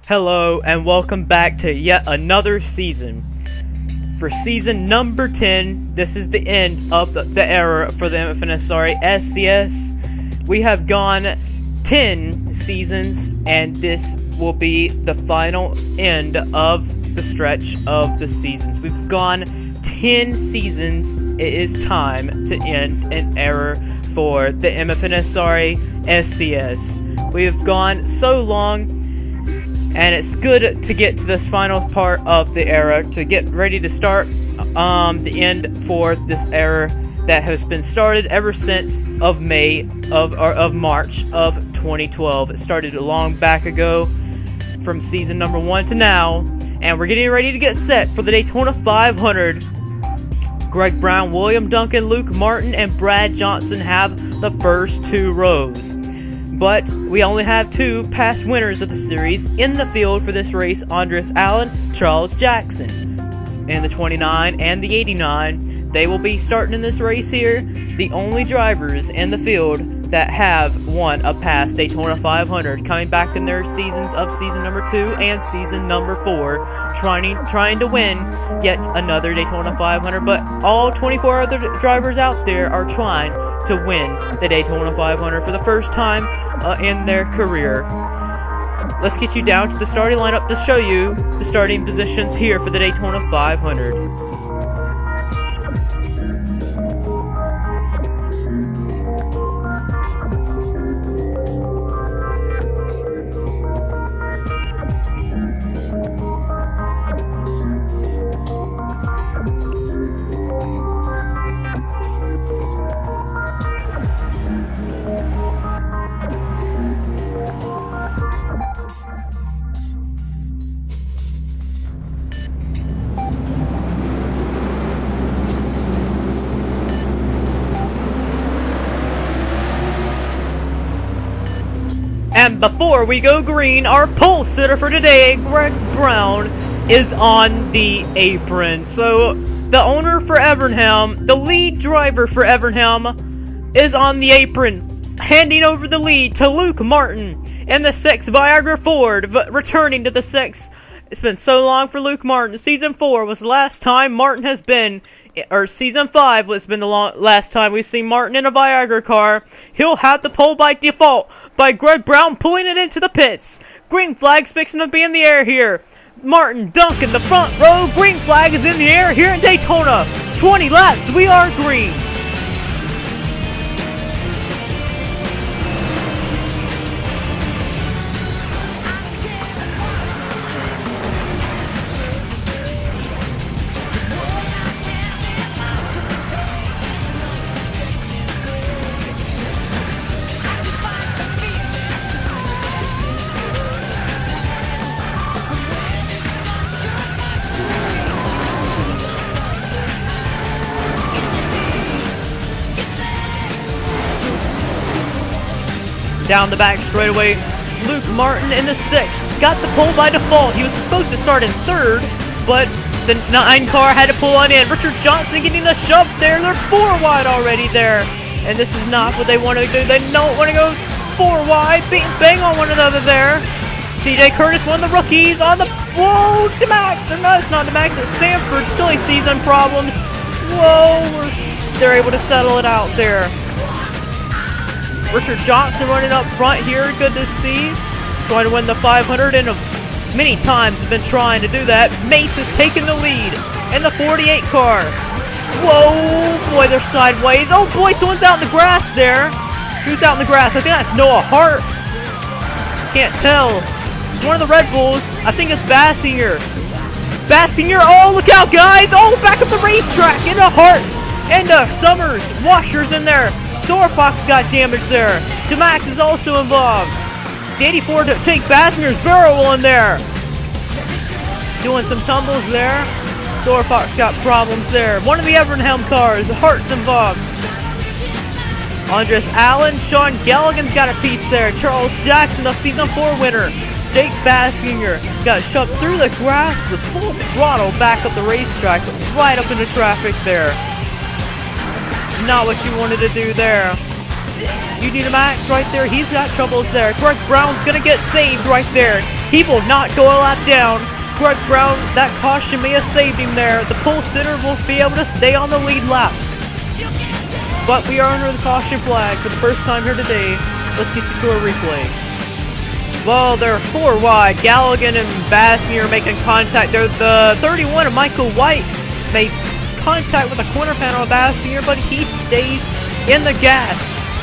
Hello and welcome back to yet another season. For season number 10, this is the end of the era for the MFNSRA SCS. We have gone 10 seasons and this will be the final end of the stretch of the seasons. We've gone 10 seasons. It is time to end an era for the MFNSRA SCS. We have gone so long, and it's good to get to this final part of the era, to get ready to start the end for this era that has been started ever since of March of 2012. It started a long back ago from season number 1 to now, and we're getting ready to get set for the Daytona 500. Greg Brown, William Duncan, Luke Martin, and Brad Johnson have the first 2 rows. But we only have 2 past winners of the series in the field for this race: Andres Allen, Charles Jackson. In the 29 and the 89, they will be starting in this race here, the only drivers in the field that have won a past Daytona 500, coming back in their seasons of season number 2 and season number 4, trying to win yet another Daytona 500. But all 24 other drivers out there are trying to win the Daytona 500 for the first time in their career. Let's get you down to the starting lineup to show you the starting positions here for the Daytona 500. And before we go green, our pole sitter for today, Greg Brown, is on the apron. So the owner for Evernham, the lead driver for Evernham, is on the apron, handing over the lead to Luke Martin in the 6 Viagra Ford, returning to the 6. It's been so long for Luke Martin. Season 4 was the last time Martin has been, or season 5 was been the last time we've seen Martin in a Viagra car. He'll have the pole by default by Greg Brown pulling it into the pits. Green flag's fixing to be in the air here. Martin Duncan, the front row. Green flag is in the air here in Daytona. 20 laps, we are green. Down the back straightaway, Luke Martin in the 6 got the pole by default. He was supposed to start in 3rd, but the 9 car had to pull on in. Richard Johnson getting the shove there. They're 4 wide already there, and this is not what they want to do. They don't want to go 4 wide, bang on one another there. DJ Curtis, one of the rookies, on the whoa, DeMax, or no, it's not DeMax, it's Sanford. Silly season problems. Whoa, they're able to settle it out there. Richard Johnson running up front here, good to see. Trying to win the 500, and many times has been trying to do that. Mace is taking the lead in the 48 car. Whoa, boy, they're sideways. Oh boy, someone's out in the grass there. Who's out in the grass? I think that's Noah Hart. Can't tell. It's one of the Red Bulls. I think it's Bassinger. Bassinger, oh, look out, guys. Oh, back up the racetrack into Hart. Into Summers. Washers in there. Fox got damaged there. DeMax is also involved. The 84 to take Bassinger's barrel in there. Doing some tumbles there. Fox got problems there. One of the Evernham cars. Hart's involved. Andres Allen. Sean Galligan's got a piece there. Charles Jackson, the season 4 winner. Jake Bassinger got shoved through the grass. Was full throttle back up the racetrack. Right up into traffic there. Not what you wanted to do there. You need a Max right there. He's got troubles there. Greg Brown's gonna get saved right there. He will not go a lap down. Greg Brown, that caution may have saved him there. The pole sitter will be able to stay on the lead lap. But we are under the caution flag for the first time here today. Let's get to a replay. Well, they're 4 wide. Galligan and Bassinger are making contact. The 31 of Michael White made contact with the corner panel of Bassinger, but he stays in the gas.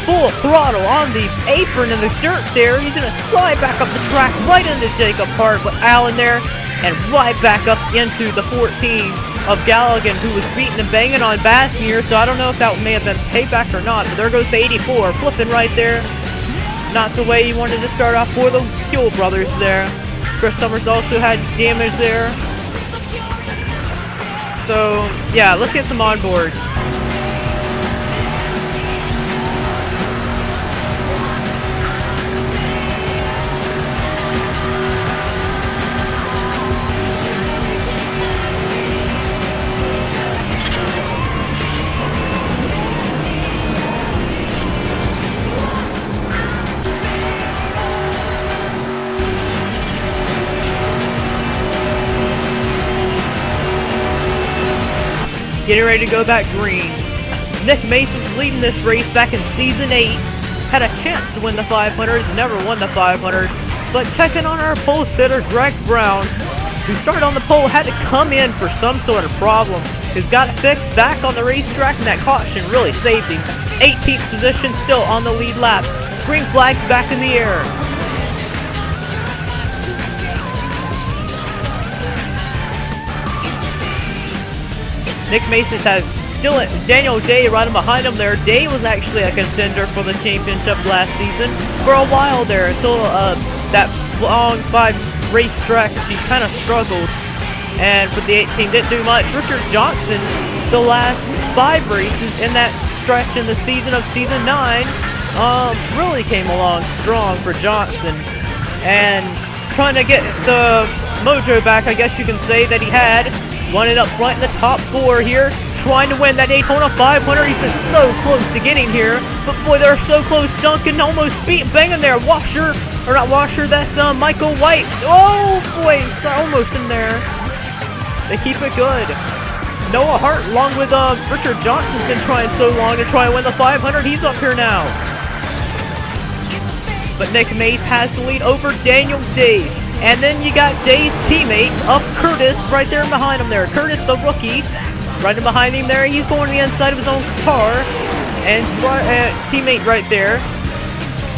Full throttle on the apron in the dirt there. He's going to slide back up the track right into Jacob Hart with Allen there, and right back up into the 14 of Galligan, who was beating and banging on Bassinger. So I don't know if that may have been payback or not, but there goes the 84, flipping right there. Not the way he wanted to start off for the Fuel Brothers there. Chris Summers also had damage there. So yeah, let's get some onboards. Getting ready to go back green. Nick Mason was leading this race back in Season 8. Had a chance to win the 500, never won the 500. But checking on our pole sitter, Greg Brown, who started on the pole, had to come in for some sort of problem. He's got it fixed back on the racetrack, and that caution really saved him. 18th position still on the lead lap. Green flag's back in the air. Nick Mason has Daniel Day riding behind him there. Day was actually a contender for the championship last season for a while there, until that long 5 racetracks he kind of struggled, and for the 18 didn't do much. Richard Johnson, the last 5 races in that stretch in the season of Season 9, really came along strong for Johnson, and trying to get the mojo back, I guess you can say, that he had. Running up front in the top 4 here, trying to win that Daytona 500. He's been so close to getting here, but boy, they're so close. Duncan almost banging there. Washer, or not Washer, that's Michael White. Oh boy, it's almost in there. They keep it good. Noah Hart, along with Richard Johnson's been trying so long to try and win the 500. He's up here now. But Nick Mace has the lead over Daniel Day. And then you got Day's teammate of Curtis right there behind him there. Curtis, the rookie, right behind him there. He's going to the inside of his own car. And teammate right there.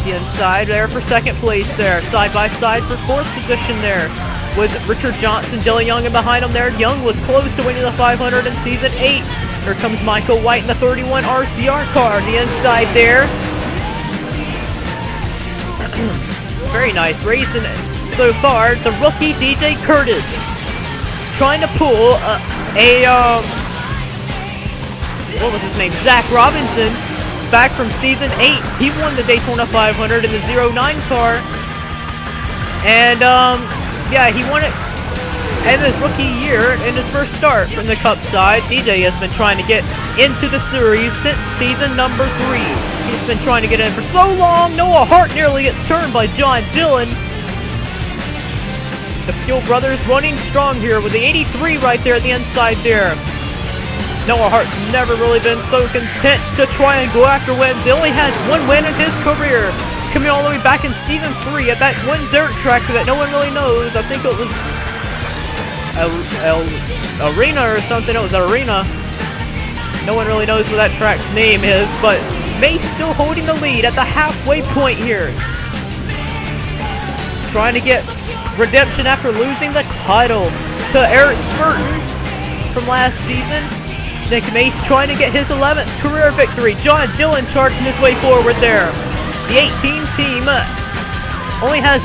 The inside there for second place there. Side by side for 4th position there. With Richard Johnson, Dylan Young and behind him there. Young was close to winning the 500 in Season 8. Here comes Michael White in the 31 RCR car. The inside there. Very nice racing so far. The rookie DJ Curtis trying to pull what was his name? Zach Robinson back from Season 8. He won the Daytona 500 in the 09 car, and yeah, he won it in his rookie year in his first start from the Cup side. DJ has been trying to get into the series since Season number 3. He's been trying to get in for so long. Noah Hart nearly gets turned by John Dillon. The Fuel Brothers running strong here with the 83 right there at the inside there. Noah Hart's never really been so content to try and go after wins. He only has 1 win in his career. Coming all the way back in Season 3 at that one dirt track that no one really knows. I think it was Arena or something. It was Arena. No one really knows what that track's name is, but Mace still holding the lead at the halfway point here. Trying to get redemption after losing the title to Eric Burton from last season. Nick Mace trying to get his 11th career victory. John Dillon charging his way forward there. The 18 team only has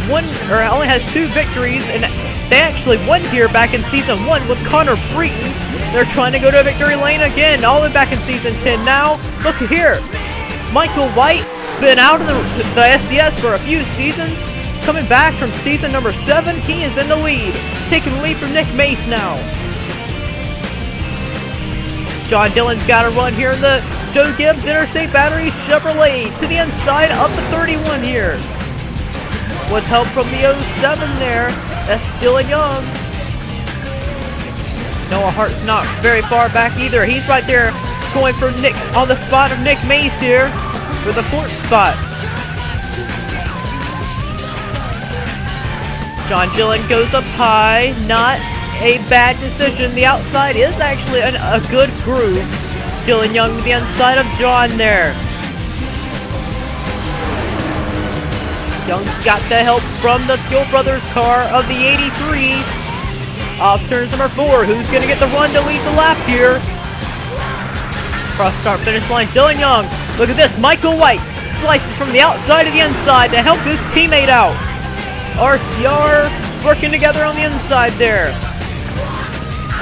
2 victories, and they actually won here back in Season 1 with Connor Breton. They're trying to go to victory lane again, all the way back in Season 10. Now, look here. Michael White, been out of the SCS for a few seasons. Coming back from Season number 7, he is in the lead. Taking the lead from Nick Mace now. John Dillon's got a run here in the Joe Gibbs Interstate Battery Chevrolet to the inside of the 31 here. with help from the 07 there. That's Dylan Young. Noah Hart's not very far back either. He's right there going for Nick on the spot of Nick Mace here for the 4th spot. John Dillon goes up high. Not a bad decision. The outside is actually a good groove. Dylan Young to the inside of John there. Young's got the help from the Fuel Brothers car of the 83. Off turns number 4. Who's going to get the run to lead the lap here? Cross start finish line. Dylan Young. Look at this. Michael White slices from the outside to the inside to help his teammate out. RCR working together on the inside there.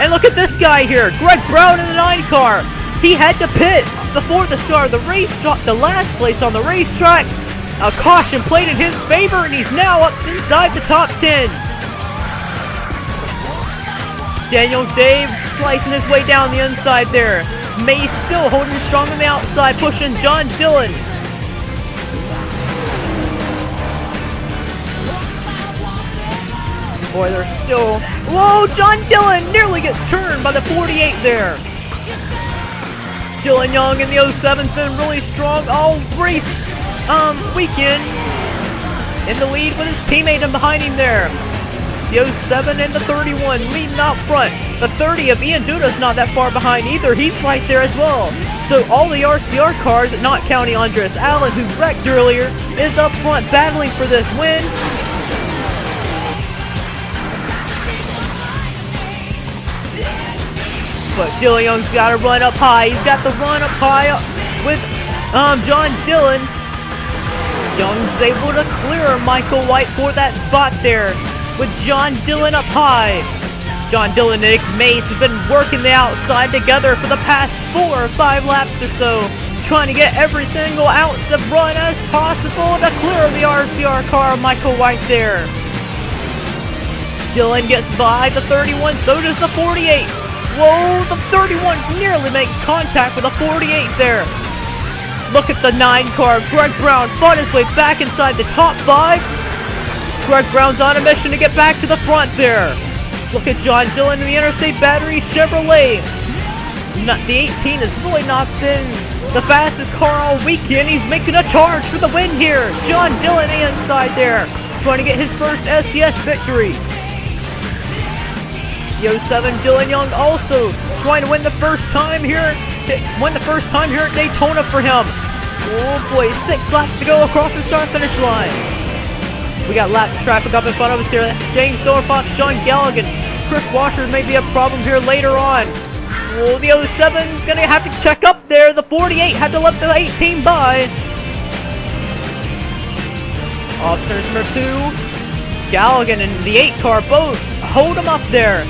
And look at this guy here. Greg Brown in the 9 car. He had to pit before the start of the race. Dropped the last place on the racetrack. A caution played in his favor, and he's now up inside the top 10. Daniel Dave slicing his way down the inside there. Mace still holding strong on the outside, pushing John Dillon. Boy, they're still... Whoa, John Dillon nearly gets turned by the 48 there. Dylan Young in the 07's been really strong all race weekend. In the lead with his teammate and behind him there. The 07 and the 31 leading out front. The 30 of Ian Duda's not that far behind either. He's right there as well. So all the RCR cars, not counting Andres Allen, who wrecked earlier, is up front battling for this win. But Dylan Young's got to run up high. He's got the run up high with John Dillon. Young's able to clear Michael White for that spot there with John Dillon up high. John Dillon and Nick Mace have been working the outside together for the past 4 or 5 laps or so, trying to get every single ounce of run as possible to clear the RCR car of Michael White there. Dillon gets by the 31, so does the 48. Whoa, the 31 nearly makes contact with the 48 there. Look at the 9 car. Greg Brown fought his way back inside the top 5. Greg Brown's on a mission to get back to the front there. Look at John Dillon in the Interstate Battery Chevrolet. The 18 has really not been the fastest car all weekend. He's making a charge for the win here. John Dillon inside there, trying to get his first SCS victory. The 07 Dylan Young also trying to win the first time here. Win the first time here at Daytona for him. Oh boy, 6 laps to go across the start-finish line. We got lap traffic up in front of us here. That's James Silverfox, Sean Galligan. Chris Washer may be a problem here later on. Oh, the 07's gonna have to check up there. The 48 had to let the 18 by. Off turns number 2. Galligan and the 8 car both hold him up there.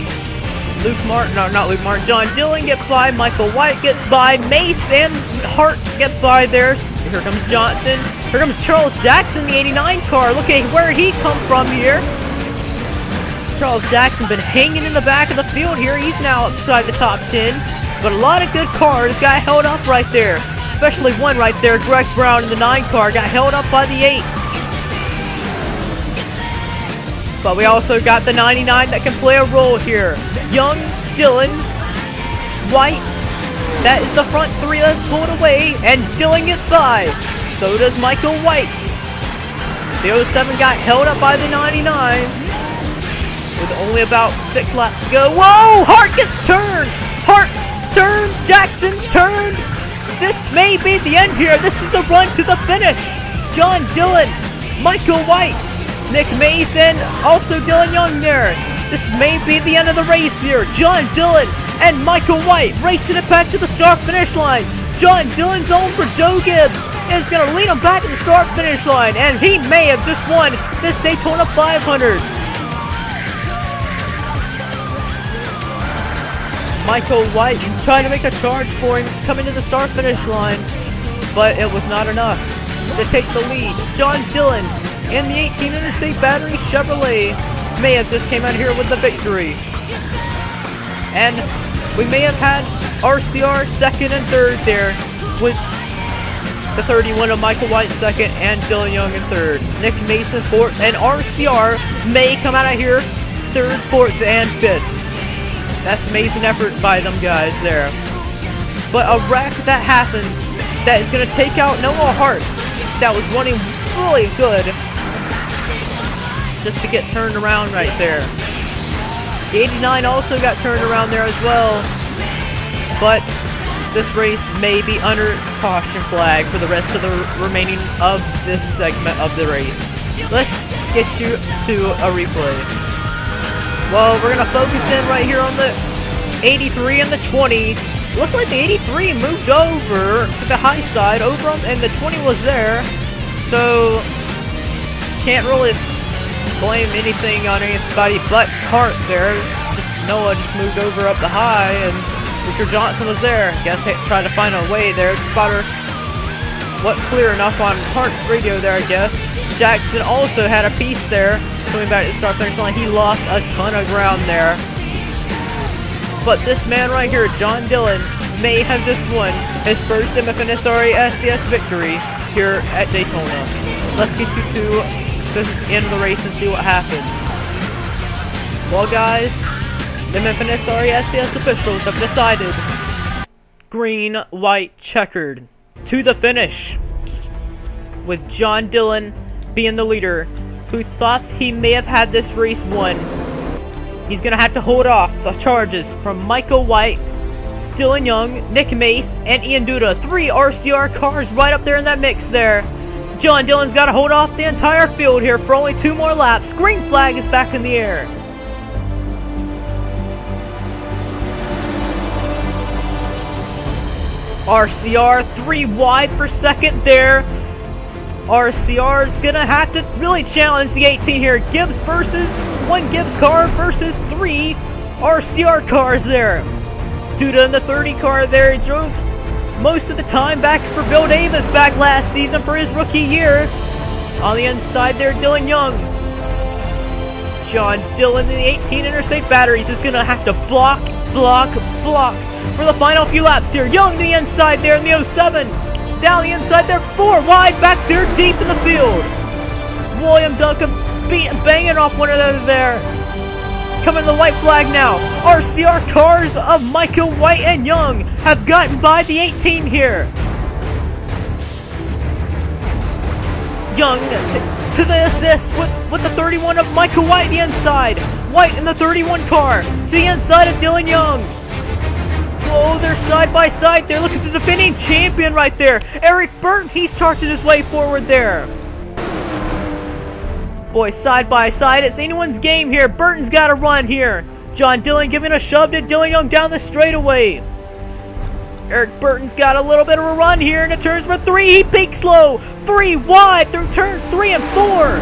John Dillon gets by, Michael White gets by, Mace and Hart get by there. Here comes Johnson. Here comes Charles Jackson, the 89 car. Look at where he come from here. Charles Jackson been hanging in the back of the field here. He's now outside the top 10. But a lot of good cars got held up right there. Especially one right there, Greg Brown in the 9 car, got held up by the 8. But we also got the 99 that can play a role here. Young, Dillon, White. That is the front 3 that's pulled away, and Dillon gets by. So does Michael White. The 07 got held up by the 99. With only about 6 laps to go. Whoa! Hart gets turned! Hart turns! Jackson's turned! This may be the end here. This is the run to the finish. John Dillon, Michael White, Nick Mace, and also Dylan Young there. This may be the end of the race here. John Dillon and Michael White racing it back to the start-finish line. John Dillon's on for Joe Gibbs is going to lead him back to the start-finish line, and he may have just won this Daytona 500. Michael White trying to make a charge for him coming to the start-finish line, but it was not enough to take the lead. John Dillon and the 18 Interstate Battery Chevrolet may have just came out here with the victory. And we may have had RCR second and third there with The 31 of Michael White in second, and Dylan Young in third. Nick Mason fourth, and RCR may come out of here third, fourth, and fifth. That's amazing effort by them guys there. But a wreck that happens that is going to take out Noah Hart, that was running really good, just to get turned around right there. The 89 also got turned around there as well, but this race may be under caution flag for the rest of the remaining of this segment of the race. Let's get you to a replay. Well, we're going to focus in right here on the 83 and the 20. Looks like the 83 moved over to the high side, and the 20 was there. So, can't really blame anything on anybody but Hart there. Noah just moved over up the high, and Richard Johnson was there. Guess he tried to find a way there. Spotter wasn't clear enough on Hart's radio there, I guess. Jackson also had a piece there. Coming back to the start-finish line, he lost a ton of ground there. But this man right here, John Dillon, may have just won his first MFNSRA SCS victory here at Daytona. Let's get you to the end of the race and see what happens. Well, guys, the MFNSRA SCS officials have decided green, white, checkered to the finish, with John Dillon being the leader, who thought he may have had this race won. He's going to have to hold off the charges from Michael White, Dylan Young, Nick Mace, and Ian Duda. 3 RCR cars right up there in that mix there. John Dillon's got to hold off the entire field here for only 2 more laps. Green flag is back in the air. RCR 3 wide for second there. RCR is going to have to really challenge the 18 here. Gibbs versus 1 Gibbs car versus 3 RCR cars there. Duda in the 30 car there. He drove most of the time back for Bill Davis back last season for his rookie year. On the inside there, Dylan Young. John Dillon in the 18 Interstate Batteries is going to have to block for the final few laps here. Young to the inside there in the 07. Down the inside there, 4 wide back there deep in the field. William Duncan banging off one another there. Coming to the white flag now. RCR cars of Michael White and Young have gotten by the 18 here. Young to the assist with the 31 of Michael White the inside. White in the 31 car to the inside of Dylan Young. Oh, they're side by side there. Look at the defending champion right there. Eric Burton, he's charging his way forward there. Boys, side by side, it's anyone's game here. Burton's got to run here. John Dillon giving a shove to Dylan Young down the straightaway. Eric Burton's got a little bit of a run here into turns number 3. He peaks low. 3 wide through turns 3 and 4.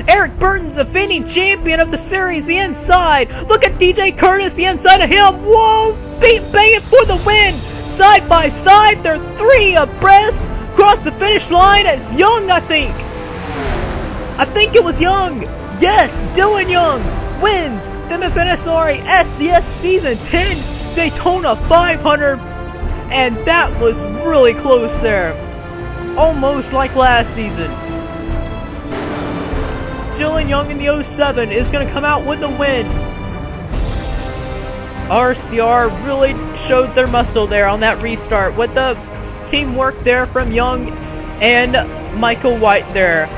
Eric Burton, the defending champion of the series, the inside. Look at DJ Curtis, the inside of him. Whoa, banging for the win. Side by side, they're 3 abreast. Across the finish line, it's Young, I think it was Young. Yes, Dylan Young wins the MFNSRA SCS Season 10 Daytona 500. And that was really close there. Almost like last season. Dylan Young in the 07 is going to come out with the win. RCR really showed their muscle there on that restart with the teamwork there from Young and Michael White there.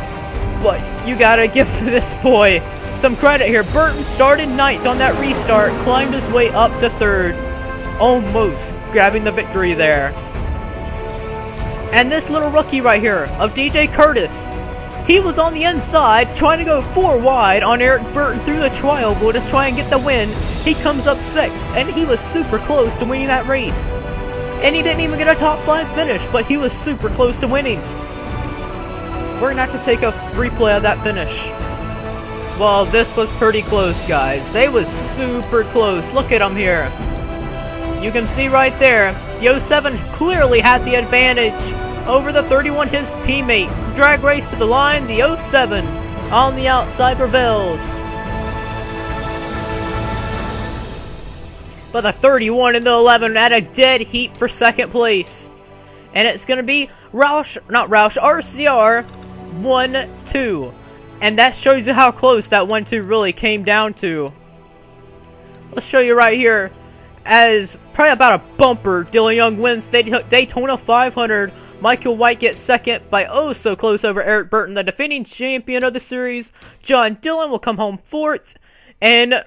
But you got to give this boy some credit here. Burton started 9th on that restart, climbed his way up to 3rd, almost grabbing the victory there. And this little rookie right here of DJ Curtis, he was on the inside trying to go 4 wide on Eric Burton through the trial board to try and get the win. He comes up 6th, and he was super close to winning that race. And he didn't even get a top 5 finish, but he was super close to winning. We're going to have to take a replay of that finish. Well, this was pretty close, guys. They was super close. Look at them here. You can see right there, the 07 clearly had the advantage over the 31, his teammate. Drag race to the line, the 07 on the outside prevails. But the 31 and the 11 at a dead heat for second place. And it's going to be RCR 1-2. And that shows you how close that 1-2 really came down to. Let's show you right here. As probably about a bumper, Dylan Young wins Daytona 500. Michael White gets second by oh so close over Eric Burton, the defending champion of the series. John Dillon will come home fourth. And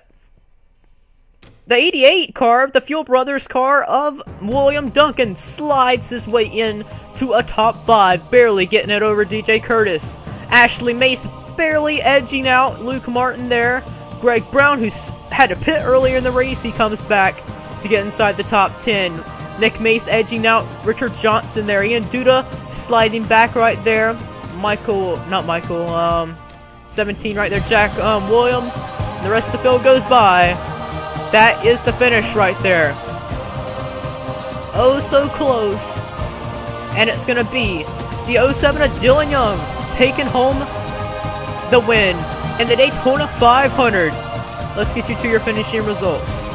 the 88 car, the Fuel Brothers car of William Duncan, slides his way in to a top 5, barely getting it over DJ Curtis. Ashley Mace barely edging out Luke Martin there. Greg Brown, who's had to pit earlier in the race, he comes back to get inside the top 10. Nick Mace edging out Richard Johnson there. Ian Duda sliding back right there. 17 right there. Jack Williams. The rest of the field goes by. That is the finish right there. Oh, so close. And it's going to be the 07 of Dylan Young taking home the win in the Daytona 500. Let's get you to your finishing results.